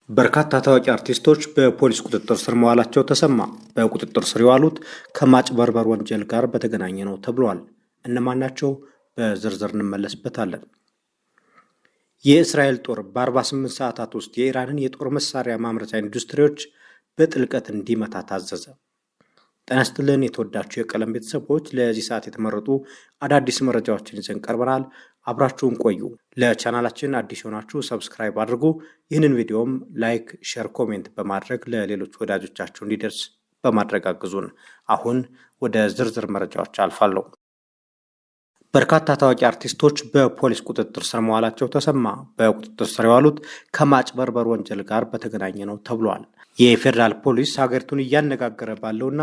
በርካታ ታዋቂ አርቲስቶች በፖሊስ ቁጥጥር ስር መዋላቸው ተሰማ። በቁጥጥር ስር የዋሉት ከማጭበርበር ወንጀል ጋር በተገናኘ ነው ተብሏል። እነማን ናቸው? በዝርዝር እንመለስበታለን። የእስራኤል ጦር በ48 ሰዓታት ውስጥ የኢራንን የጦር መሳሪያ ማምረቻ ኢንዱስትሪዎች በጥልቀት እንዲመታ ታዘዘ። ጤና ይስጥልን የተወዳችሁ የቀለም ቤተሰቦች፣ ለዚህ ሰዓት የተመረጡ አዳዲስ መረጃዎችን ይዘን ቀርበናል። አብራችሁን ቆዩ። ለቻናላችን አዲስ የሆናችሁ ሰብስክራይብ አድርጉ። ይህንን ቪዲዮም ላይክ፣ ሼር፣ ኮሜንት በማድረግ ለሌሎች ወዳጆቻችሁ እንዲደርስ በማድረግ አግዙን። አሁን ወደ ዝርዝር መረጃዎች አልፋለሁ። በርካታ ታዋቂ አርቲስቶች በፖሊስ ቁጥጥር ስር መዋላቸው ተሰማ። በቁጥጥር ስር የዋሉት ከማጭበርበር ወንጀል ጋር በተገናኘ ነው ተብሏል። የፌዴራል ፖሊስ ሀገሪቱን እያነጋገረ ባለውና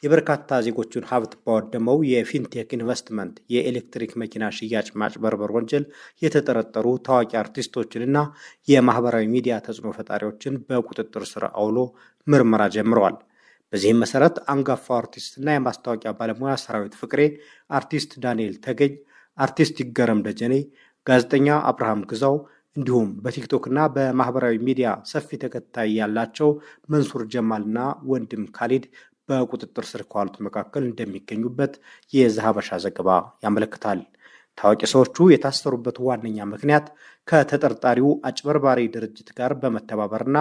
የበርካታ ዜጎችን ሀብት ባወደመው የፊንቴክ ኢንቨስትመንት የኤሌክትሪክ መኪና ሽያጭ ማጭበርበር ወንጀል የተጠረጠሩ ታዋቂ አርቲስቶችንና የማህበራዊ ሚዲያ ተጽዕኖ ፈጣሪዎችን በቁጥጥር ስር አውሎ ምርመራ ጀምረዋል። በዚህም መሰረት አንጋፋው አርቲስትና የማስታወቂያ ባለሙያ ሰራዊት ፍቅሬ፣ አርቲስት ዳንኤል ተገኝ፣ አርቲስት ይገረም ደጀኔ፣ ጋዜጠኛ አብርሃም ግዛው እንዲሁም በቲክቶክና በማህበራዊ ሚዲያ ሰፊ ተከታይ ያላቸው መንሱር ጀማልና ወንድም ካሊድ በቁጥጥር ስር ከዋሉት መካከል እንደሚገኙበት የዘሀበሻ ዘገባ ያመለክታል። ታዋቂ ሰዎቹ የታሰሩበት ዋነኛ ምክንያት ከተጠርጣሪው አጭበርባሪ ድርጅት ጋር በመተባበርና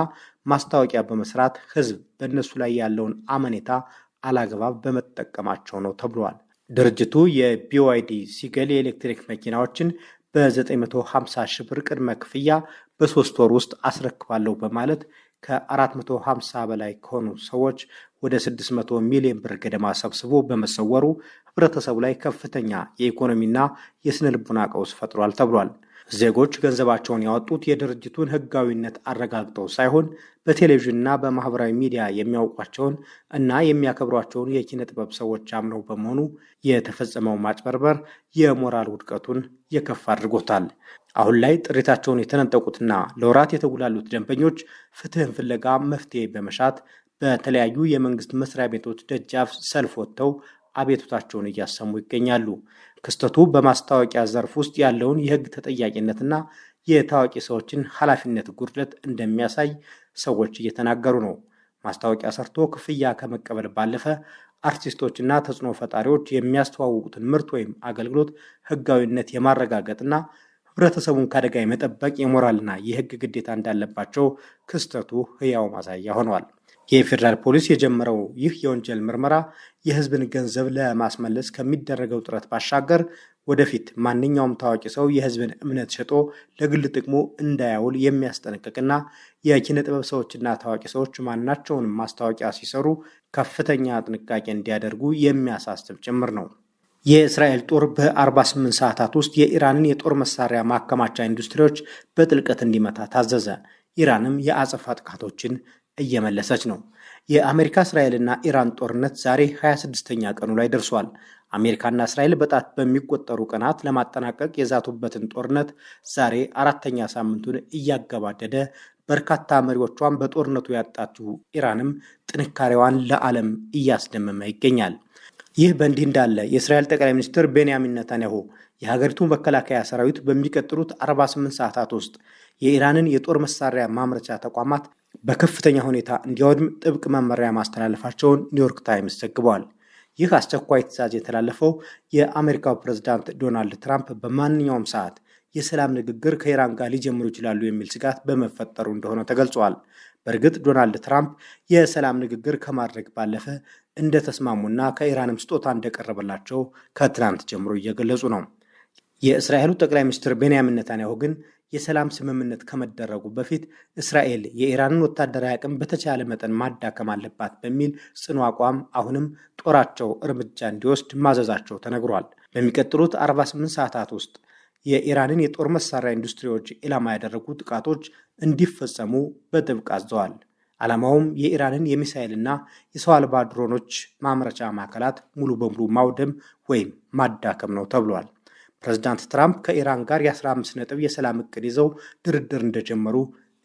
ማስታወቂያ በመስራት ሕዝብ በእነሱ ላይ ያለውን አመኔታ አላግባብ በመጠቀማቸው ነው ተብሏል። ድርጅቱ የቢዋይዲ ሲገል የኤሌክትሪክ መኪናዎችን በ950 ሺህ ብር ቅድመ ክፍያ በ3 ወር ውስጥ አስረክባለሁ በማለት ከ450 በላይ ከሆኑ ሰዎች ወደ 600 ሚሊዮን ብር ገደማ ሰብስቦ በመሰወሩ ህብረተሰቡ ላይ ከፍተኛ የኢኮኖሚና የስነ ልቡና ቀውስ ፈጥሯል ተብሏል። ዜጎች ገንዘባቸውን ያወጡት የድርጅቱን ህጋዊነት አረጋግጠው ሳይሆን በቴሌቪዥንና በማህበራዊ ሚዲያ የሚያውቋቸውን እና የሚያከብሯቸውን የኪነ ጥበብ ሰዎች አምነው በመሆኑ የተፈጸመው ማጭበርበር የሞራል ውድቀቱን የከፋ አድርጎታል። አሁን ላይ ጥሪታቸውን የተነጠቁትና ለወራት የተጉላሉት ደንበኞች ፍትህን ፍለጋ መፍትሄ በመሻት በተለያዩ የመንግስት መስሪያ ቤቶች ደጃፍ ሰልፍ ወጥተው አቤቱታቸውን እያሰሙ ይገኛሉ። ክስተቱ በማስታወቂያ ዘርፍ ውስጥ ያለውን የህግ ተጠያቂነትና የታዋቂ ሰዎችን ኃላፊነት ጉድለት እንደሚያሳይ ሰዎች እየተናገሩ ነው። ማስታወቂያ ሰርቶ ክፍያ ከመቀበል ባለፈ አርቲስቶችና ተጽዕኖ ፈጣሪዎች የሚያስተዋውቁትን ምርት ወይም አገልግሎት ህጋዊነት የማረጋገጥና ህብረተሰቡን ከአደጋ የመጠበቅ የሞራልና የህግ ግዴታ እንዳለባቸው ክስተቱ ህያው ማሳያ ሆነዋል። የፌዴራል ፖሊስ የጀመረው ይህ የወንጀል ምርመራ የህዝብን ገንዘብ ለማስመለስ ከሚደረገው ጥረት ባሻገር ወደፊት ማንኛውም ታዋቂ ሰው የህዝብን እምነት ሸጦ ለግል ጥቅሙ እንዳያውል የሚያስጠነቅቅና የኪነ ጥበብ ሰዎችና ታዋቂ ሰዎች ማናቸውንም ማስታወቂያ ሲሰሩ ከፍተኛ ጥንቃቄ እንዲያደርጉ የሚያሳስብ ጭምር ነው። የእስራኤል ጦር በ48 ሰዓታት ውስጥ የኢራንን የጦር መሳሪያ ማከማቻ ኢንዱስትሪዎች በጥልቀት እንዲመታ ታዘዘ። ኢራንም የአጸፋ ጥቃቶችን እየመለሰች ነው። የአሜሪካ እስራኤልና ኢራን ጦርነት ዛሬ 26ኛ ቀኑ ላይ ደርሷል። አሜሪካና እስራኤል በጣት በሚቆጠሩ ቀናት ለማጠናቀቅ የዛቱበትን ጦርነት ዛሬ 4ኛ ሳምንቱን እያገባደደ በርካታ መሪዎቿን በጦርነቱ ያጣችው ኢራንም ጥንካሬዋን ለዓለም እያስደመመ ይገኛል። ይህ በእንዲህ እንዳለ የእስራኤል ጠቅላይ ሚኒስትር ቤንያሚን ኔታንያሁ የሀገሪቱ መከላከያ ሰራዊት በሚቀጥሉት 48 ሰዓታት ውስጥ የኢራንን የጦር መሳሪያ ማምረቻ ተቋማት በከፍተኛ ሁኔታ እንዲያወድም ጥብቅ መመሪያ ማስተላለፋቸውን ኒውዮርክ ታይምስ ዘግቧል። ይህ አስቸኳይ ትዕዛዝ የተላለፈው የአሜሪካው ፕሬዝዳንት ዶናልድ ትራምፕ በማንኛውም ሰዓት የሰላም ንግግር ከኢራን ጋር ሊጀምሩ ይችላሉ የሚል ስጋት በመፈጠሩ እንደሆነ ተገልጿል። በእርግጥ ዶናልድ ትራምፕ የሰላም ንግግር ከማድረግ ባለፈ እንደተስማሙና ከኢራንም ስጦታ እንደቀረበላቸው ከትናንት ጀምሮ እየገለጹ ነው። የእስራኤሉ ጠቅላይ ሚኒስትር ቤንያሚን ኔታንያሁ ግን የሰላም ስምምነት ከመደረጉ በፊት እስራኤል የኢራንን ወታደራዊ አቅም በተቻለ መጠን ማዳከም አለባት በሚል ጽኑ አቋም አሁንም ጦራቸው እርምጃ እንዲወስድ ማዘዛቸው ተነግሯል። በሚቀጥሉት 48 ሰዓታት ውስጥ የኢራንን የጦር መሳሪያ ኢንዱስትሪዎች ኢላማ ያደረጉ ጥቃቶች እንዲፈጸሙ በጥብቅ አዘዋል። ዓላማውም የኢራንን የሚሳኤልና የሰው አልባ ድሮኖች ማምረቻ ማዕከላት ሙሉ በሙሉ ማውደም ወይም ማዳከም ነው ተብሏል። ፕሬዝዳንት ትራምፕ ከኢራን ጋር የ15 ነጥብ የሰላም እቅድ ይዘው ድርድር እንደጀመሩ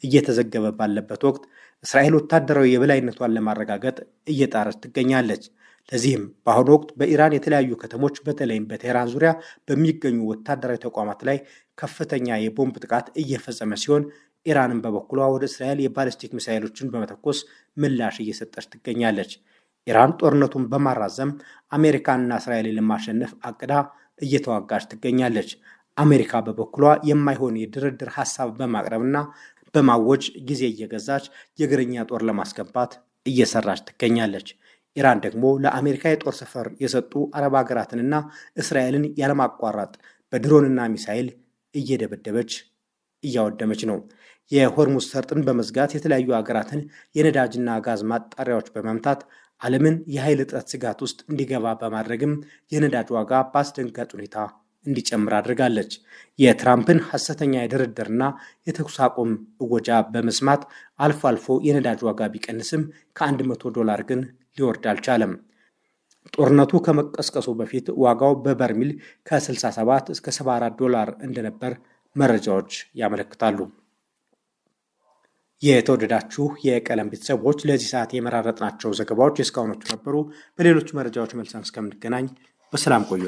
እየተዘገበ ባለበት ወቅት እስራኤል ወታደራዊ የበላይነቷን ለማረጋገጥ እየጣረች ትገኛለች። ለዚህም በአሁኑ ወቅት በኢራን የተለያዩ ከተሞች በተለይም በቴህራን ዙሪያ በሚገኙ ወታደራዊ ተቋማት ላይ ከፍተኛ የቦምብ ጥቃት እየፈጸመ ሲሆን ኢራንን በበኩሏ ወደ እስራኤል የባሊስቲክ ሚሳኤሎችን በመተኮስ ምላሽ እየሰጠች ትገኛለች። ኢራን ጦርነቱን በማራዘም አሜሪካንና እስራኤልን ለማሸነፍ አቅዳ እየተዋጋች ትገኛለች። አሜሪካ በበኩሏ የማይሆን የድርድር ሐሳብ በማቅረብና በማወጅ ጊዜ እየገዛች የእግረኛ ጦር ለማስገባት እየሰራች ትገኛለች። ኢራን ደግሞ ለአሜሪካ የጦር ሰፈር የሰጡ አረብ ሀገራትንና እስራኤልን ያለማቋረጥ በድሮንና ሚሳኤል እየደበደበች እያወደመች ነው። የሆርሙዝ ሰርጥን በመዝጋት የተለያዩ ሀገራትን የነዳጅና ጋዝ ማጣሪያዎች በመምታት ዓለምን የኃይል እጥረት ስጋት ውስጥ እንዲገባ በማድረግም የነዳጅ ዋጋ በአስደንጋጭ ሁኔታ እንዲጨምር አድርጋለች። የትራምፕን ሐሰተኛ የድርድርና የተኩስ አቁም እወጃ በመስማት አልፎ አልፎ የነዳጅ ዋጋ ቢቀንስም $100 ግን ሊወርድ አልቻለም። ጦርነቱ ከመቀስቀሱ በፊት ዋጋው በበርሚል ከ67 እስከ $74 እንደነበር መረጃዎች ያመለክታሉ። የተወደዳችሁ የቀለም ቤተሰቦች ለዚህ ሰዓት የመራረጥናቸው ዘገባዎች የእስካሁኖቹ ነበሩ። በሌሎች መረጃዎች መልሰን እስከምንገናኝ በሰላም ቆዩ።